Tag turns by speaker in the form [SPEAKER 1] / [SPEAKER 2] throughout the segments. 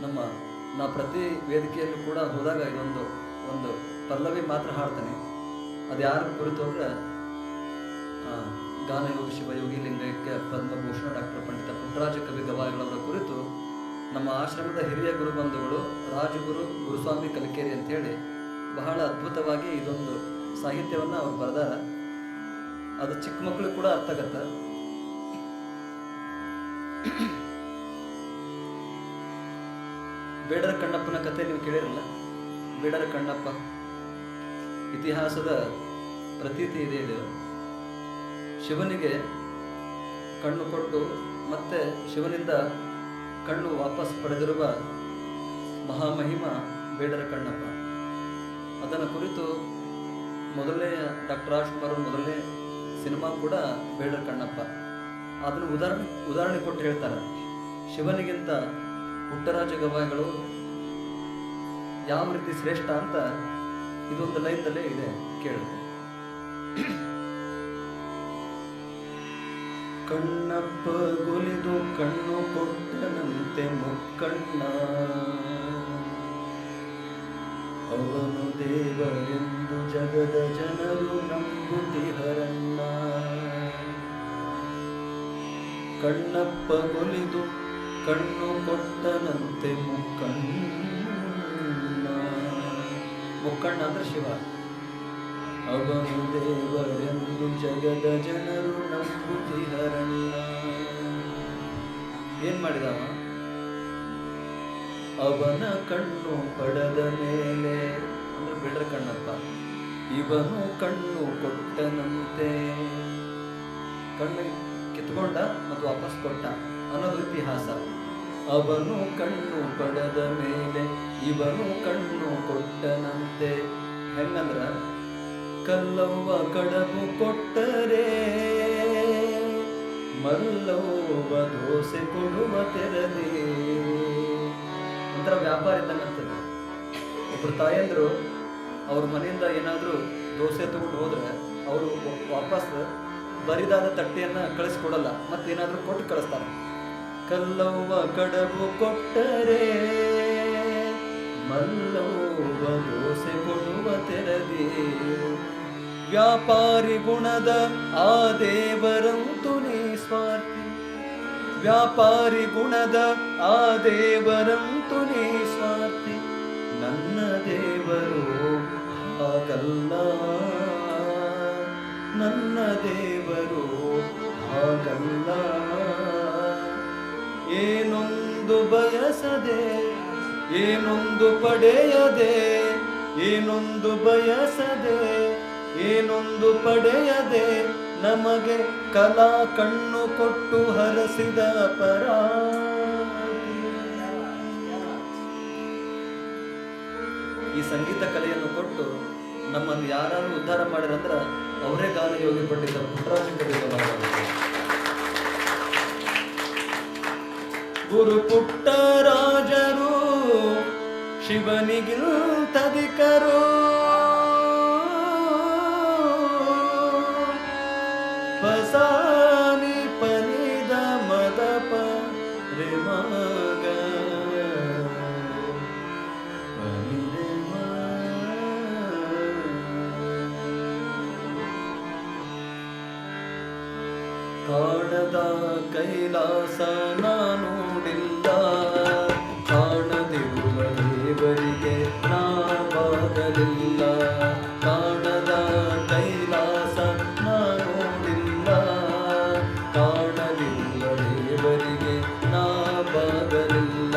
[SPEAKER 1] ನಮ್ಮ ನಾ ಪ್ರತಿ ವೇದಿಕೆಯಲ್ಲೂ ಕೂಡ ಹೋದಾಗ ಇದೊಂದು ಒಂದು ಪಲ್ಲವಿ ಮಾತ್ರ ಹಾಡ್ತಾನೆ. ಅದು ಯಾರ ಕುರಿತು ಅಂದರೆ ಗಾನಯೋಗಿ ಶಿವಯೋಗಿ ಲಿಂಗೈಕ್ಯ ಪದ್ಮಭೂಷಣ ಡಾಕ್ಟರ್ ಪಂಡಿತ ಪುಟ್ಟರಾಜ ಕವಿ ಗವಾಯಿಗಳವರ ಕುರಿತು ನಮ್ಮ ಆಶ್ರಮದ ಹಿರಿಯ ಗುರುಬಂಧುಗಳು ರಾಜಗುರು ಗುರುಸ್ವಾಮಿ ಕಲಿಕೇರಿ ಅಂತೇಳಿ ಬಹಳ ಅದ್ಭುತವಾಗಿ ಇದೊಂದು ಸಾಹಿತ್ಯವನ್ನು ಅವ್ರು ಬರೆದಾರ. ಅದು ಚಿಕ್ಕ ಮಕ್ಕಳು ಕೂಡ ಅರ್ಥ ಆಗತ್ತ. ಬೇಡರ ಕಣ್ಣಪ್ಪನ ಕಥೆ ನೀವು ಕೇಳಿರಲ್ಲ. ಬೇಡರ ಕಣ್ಣಪ್ಪ ಇತಿಹಾಸದ ಪ್ರತೀತಿ ಇದೆ. ಇದು ಶಿವನಿಗೆ ಕಣ್ಣು ಕೊಟ್ಟು ಮತ್ತೆ ಶಿವನಿಂದ ಕಣ್ಣು ವಾಪಸ್ ಪಡೆದಿರುವ ಮಹಾಮಹಿಮ ಬೇಡರ ಕಣ್ಣಪ್ಪ. ಅದನ್ನು ಕುರಿತು ಮೊದಲನೇ ಡಾಕ್ಟರ್ ರಾಜ್ಕುಮಾರ್ ಮೊದಲನೇ ಸಿನಿಮಾ ಕೂಡ ಬೇಡರ ಕಣ್ಣಪ್ಪ. ಅದನ್ನು ಉದಾಹರಣೆ ಕೊಟ್ಟು ಹೇಳ್ತಾರೆ, ಶಿವನಿಗಿಂತ ಪುಟ್ಟರಾಜ ಗವಾಯಿಗಳು ಯಾವ ರೀತಿ ಶ್ರೇಷ್ಠ ಅಂತ ಇದೊಂದು ಲೈನ್ದಲ್ಲೇ ಇದೆ, ಕೇಳಿ. ಕಣ್ಣಪ್ಪ ಗುಲಿದು ಕಣ್ಣು ಕೊಟ್ಟನಂತೆ ಮುಕ್ಕಣ್ಣ, ಅವನು ದೇವರೆಂದು ಜಗದ ಜನರು ನಂಬುತ್ತಿಹರಣ್ಣ. ಕಣ್ಣಪ್ಪ ಗುಲಿದು ಕಣ್ಣು ಕೊಟ್ಟನಂತೆ ಮುಕ್ಕಣ್ಣ. ಮುಕ್ಕಣ್ಣ ಅಂದ್ರೆ ಶಿವ. ಅವನು ದೇವರೆಂದು ಜಗದ ಜನರು ನಂಬುತ್ತಿಹರಣ್ಣ. ಏನ್ ಮಾಡಿದವ? ಅವನ ಕಣ್ಣು ಪಡೆದ ಮೇಲೆ ಅಂದ್ರೆ ಬೇಡರ ಕಣ್ಣಪ್ಪ, ಇವನು ಕಣ್ಣು ಕೊಟ್ಟನಂತೆ. ಕಣ್ಣು ಕಿತ್ಕೊಂಡ ಮತ್ತು ವಾಪಸ್ ಕೊಟ್ಟ ಅನ್ನೋದು ಇತಿಹಾಸ. ಅವನು ಕಣ್ಣು ಪಡೆದ ಮೇಲೆ ಇವನು ಕಣ್ಣು ಕೊಟ್ಟನಂತೆ. ಹೆಂಗಂದ್ರ ಕಲ್ಲವ್ವ ಕಡಬು ಕೊಟ್ಟರೆ ಮಲ್ಲವ್ವ ದೋಸೆ ಕೊಡುವ ತೆರದೇ. ಒಂಥರ ವ್ಯಾಪಾರ ಇದ್ದಂಗಂತದೆ. ಒಬ್ಬರು ತಾಯಂದ್ರು ಅವ್ರ ಮನೆಯಿಂದ ಏನಾದರೂ ದೋಸೆ ತಗೊಂಡು ಹೋದ್ರೆ ಅವರು ವಾಪಸ್ ಬರಿದಾದ ತಟ್ಟೆಯನ್ನು ಕಳಿಸ್ಕೊಡಲ್ಲ, ಮತ್ತೇನಾದರೂ ಕೊಟ್ಟು ಕಳಿಸ್ತಾರೆ. ಕಲ್ಲವ್ವ ಕಡಬು ಕೊಟ್ಟರೆ ಮಲ್ಲವ್ವ ದೋಸೆ ಕೊಡುವ ತೆರದಿ. ವ್ಯಾಪಾರಿ ಗುಣದ ಆ ದೇವರಂತು ನಿಸ್ವಾರ್ಥಿ. ವ್ಯಾಪಾರಿ ಗುಣದ ಆ ದೇವರಂತು ನಿಸ್ವಾರ್ಥಿ. ನನ್ನ ದೇವರು ಹಾಗಲ್ಲ, ನನ್ನ ದೇವರು ಹಾಗಲ್ಲ. ಏನೊಂದು ಬಯಸದೆ ಏನೊಂದು ಪಡೆಯದೆ, ಏನೊಂದು ಬಯಸದೆ ಏನೊಂದು ಪಡೆಯದೆ ನಮಗೆ ಕಲಾ ಕಣ್ಣು ಕೊಟ್ಟು ಹರಸಿದ ಪರಾಧಿ. ಈ ಸಂಗೀತ ಕಲೆಯನ್ನು ಕೊಟ್ಟು ನಮ್ಮನ್ನು ಯಾರು ಉದ್ಧಾರ ಮಾಡಿರಂದ್ರ ಅವರೇ ಗಾನಯೋಗಿ ಪಂಡಿತ ಪುಟ್ಟರಾಜ ಕವಿ ಗವಾಯಿಗಳು. ಗುರು ಪುಟ್ಟರಾಜರು ಶಿವನಿಗಿಂತಧಿಕರು. ಪಸಾನಿ ಪನಿದ ಮದಪ ರೇ ಮಗ ಪನಿರೆ ಮ. ಕಾಣದ ಕೈಲಾಸ ನೋಡಿಲ್ಲ, ಕಾಣದಿರುವ ದೇವರಿಗೆ ನಾ ಬಾಗಲಿಲ್ಲ. ಕಾಣದ ಕೈಲಾಸ ನೋಡಿಲ್ಲ, ಕಾಣಲಿಲ್ಲ ದೇವರಿಗೆ ನಾ ಬಾಗಲಿಲ್ಲ.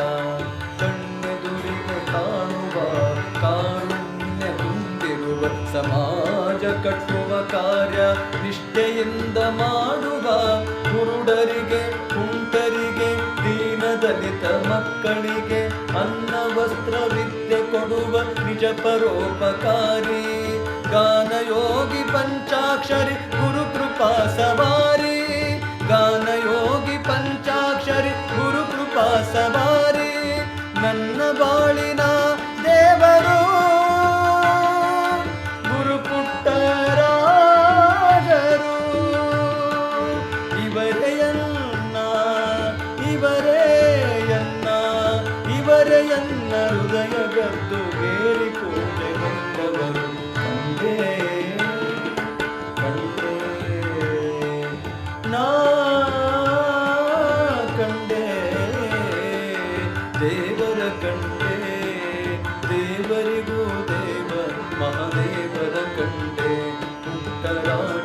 [SPEAKER 1] ಕಣ್ಣೆದುರಿಗೆ ಕಾಣುವ ಕಾರುಣ್ಯ ತುಂಬಿರುವ ಸಮಾಜ ಕಟ್ಟುವ ಕಾರ್ಯ ನಿಷ್ಠೆಯಿಂದ ಮಾಡುವ. ಕುರುಡರಿಗೆ ಕುಂಟರಿಗೆ ದೀನದಲಿತ ಮಕ್ಕಳಿಗೆ ಅನ್ನ ವಸ್ತ್ರ ವಿದ್ಯೆ ಕೊಡುವ ನಿಜ ಪರೋಪಕಾರಿ. ಗಾನಯೋಗಿ ಪಂಚಾಕ್ಷರಿ ಗುರು ಕೃಪಾ ಸವಾರಿ. ಗಾನಯೋಗಿ ಪಂಚಾಕ್ಷರಿ ಗುರು ಕೃಪಾ ಸವಾರಿ. ನನ್ನ ಬಾಳಿನ ದೇವರು ಗುರು ಪುಟ್ಟರಾಜರು. ಇವರೇ ಎನ್ನ ಇವರೇ ಎನ್ನ ಇವರೇ
[SPEAKER 2] ಎನ್ನ ಹೃದಯ ಗದ್ದುಗೇರಿ ಪೂಜೆಗೊಂಡವರು ಕಂಡೇ ಕಂಡೇ ನಾ ಕಂಡೇ ದೇವರ ಕಂಡೇ ದೇವರಿಗೂ ದೇವ ಮಹಾದೇವರ ಕಂಡೇ ಪುಟ್ಟರಾಣಿ